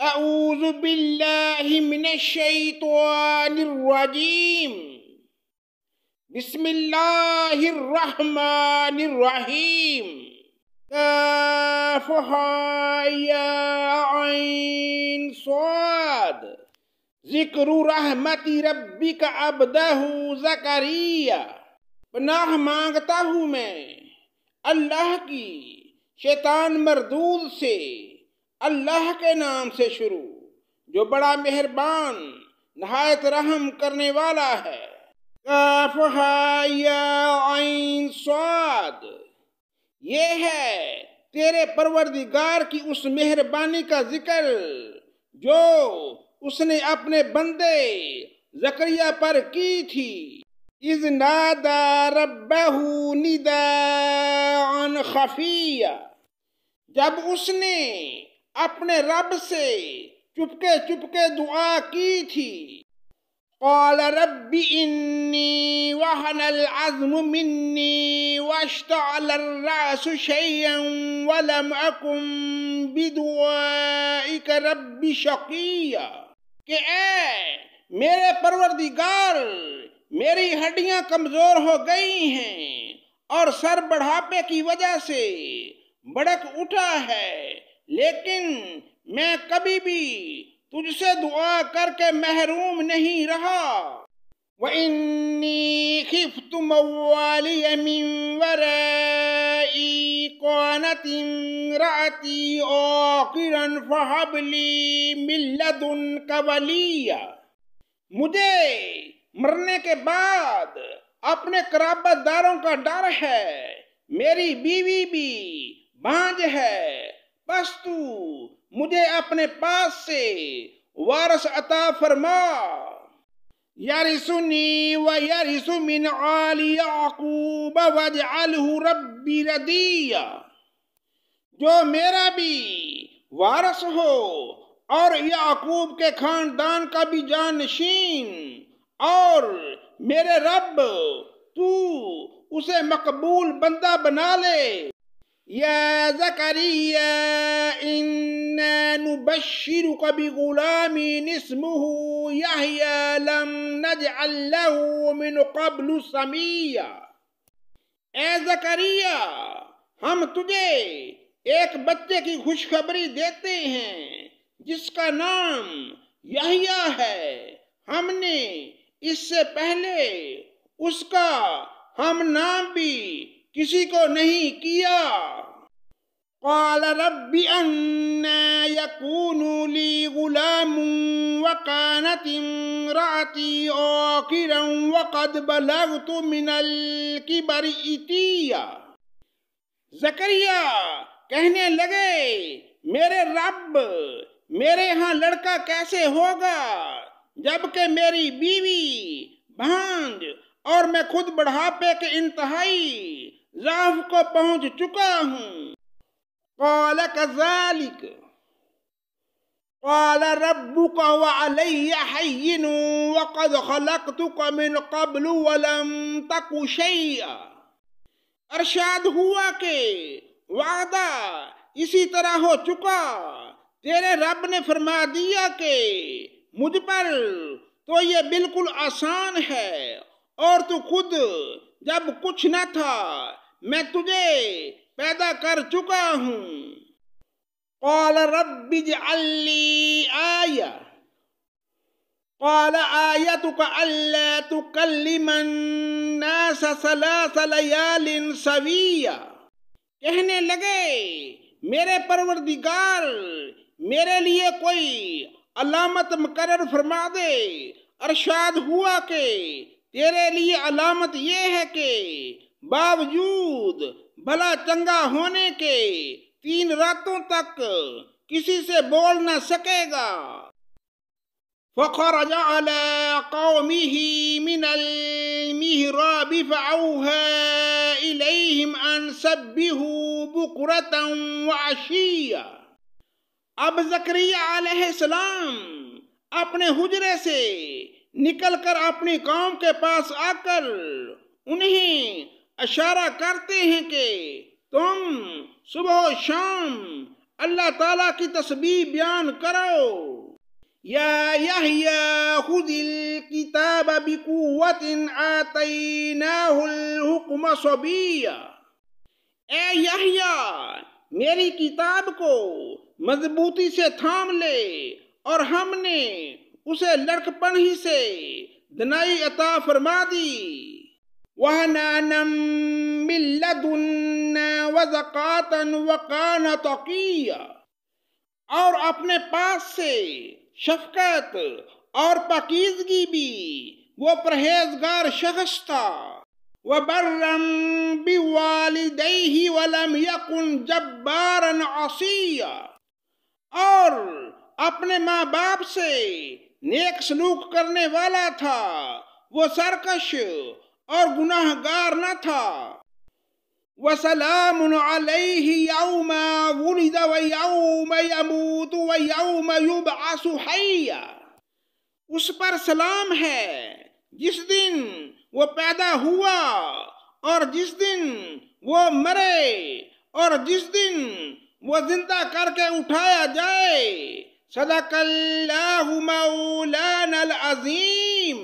اعوذ باللہ من الشیطان الرجیم بسم اللہ الرحمن الرحیم کافہا یا عین صاد ذکر رحمت ربک عبدہ زکریا۔ پناہ مانگتا ہوں میں اللہ کی شیطان مردود سے، اللہ کے نام سے شروع جو بڑا مہربان نہایت رحم کرنے والا ہے۔ کافہا یا عین صاد، یہ ہے تیرے پروردگار کی اس مہربانی کا ذکر جو اس نے اپنے بندے زکریا پر کی تھی۔ اذ نادى ربہ نداء خفیا، جب اس نے اپنے رب سے چپکے چپکے دعا کی تھی۔ قال رب انی وہن العظم منی واشتعل الرأس شیئا ولم اکن بدعائک رب شقیا، کہ اے میرے پروردگار میری ہڈیاں کمزور ہو گئی ہیں اور سر بڑھاپے کی وجہ سے بڑک اٹھا ہے، لیکن میں کبھی بھی تجھ سے دعا کر کے محروم نہیں رہا۔ وَإِنِّي خِفْتُ مَوَالِيَ مِن وَرَائِي كَانَتِ امْرَأَتِي عَاقِرًا فَهَبْ لِي مِن لَّدُنكَ وَلِيًّا، مجھے مرنے کے بعد اپنے قرابت داروں کا ڈر ہے، میری بیوی بھی بانجھ ہے، بس تو مجھے اپنے پاس سے وارث عطا فرما۔ یرثنی ویرث من آل یعقوب واجعلہ ربی رضیا، جو میرا بھی وارث ہو اور یعقوب کے خاندان کا بھی جانشین، اور میرے رب تو اسے مقبول بندہ بنا لے۔ یا زکریا انا نبشرک بغلام اسمہ یحیی لم نجعل له من قبل سمیا، اے زکریا ہم تجھے ایک بچے کی خوشخبری دیتے ہیں جس کا نام یحییٰ ہے، ہم نے اس سے پہلے اس کا ہم نام بھی کسی کو نہیں کیا۔ قال رب انا یکون لی غلام وکانت امرأتی عاقرا وقد بلغت من الکبر عتیا، زکریا کہنے لگے میرے رب میرے ہاں لڑکا کیسے ہوگا جبکہ میری بیوی بھانج اور میں خود بڑھاپے کے انتہائی ضعف کو پہنچ چکا ہوں۔ قال كذلك قال ربك وعلي حين وقد خلقتك من قبل ولم تك شيئا، ارشاد ہوا کہ وعدہ اسی طرح ہو چکا، تیرے رب نے فرما دیا کہ مجھ پر تو یہ بالکل آسان ہے، اور تو خود جب کچھ نہ تھا میں تجھے پیدا کر چکا ہوں۔ قال رب اجعل لی آیہ قال آیتک الا تکلم الناس ثلاث لیال سویا، کہنے لگے میرے پروردگار میرے لیے کوئی علامت مقرر فرما دے۔ ارشاد ہوا کہ تیرے لیے علامت یہ ہے کہ باوجود بھلا چنگا ہونے کے 3 راتوں تک کسی سے بول نہ سکے گا۔ فخرج على قومه من المحراب فأوحى إليهم أن سبحوا بكرة وعشيا، اب زکریا علیہ السلام اپنے حجرے سے نکل کر اپنی قوم کے پاس آ کر انہیں اشارہ کرتے ہیں کہ تم صبح و شام اللہ تعالیٰ کی تسبیح بیان کرو۔ یا یحییٰ خذ الکتاب بقوۃ آتیناہ الحکم صبیّا، اے یحییٰ میری کتاب کو مضبوطی سے تھام لے، اور ہم نے اسے لڑکپن ہی سے دنائی عطا فرما دی۔ وَحَنَانًا مِّن لَّدُنَّا وَزَكَاةً وَكَانَ تَقِيًّا، اور اپنے پاس سے شفقت اور پاکیزگی بھی، وہ پرہیزگار شخص تھا۔ وَبَرًّا بِوَالِدَيْهِ وَلَمْ يَكُنْ جَبَّارًا عَصِيًّا، اور اپنے ماں باپ سے نیک سلوک کرنے والا تھا، وہ سرکش اور گناہ گار نہ تھا۔ وَسَلَامٌ عَلَيْهِ يَوْمَ وُلِدَ وَيَوْمَ يَمُوتُ وَيَوْمَ يُبْعَثُ حَيًّا، اس پر سلام ہے جس دن وہ پیدا ہوا، اور جس دن وہ مرے، اور جس دن وہ زندہ کر کے اٹھایا جائے۔ صدق اللہ مولانا العظیم۔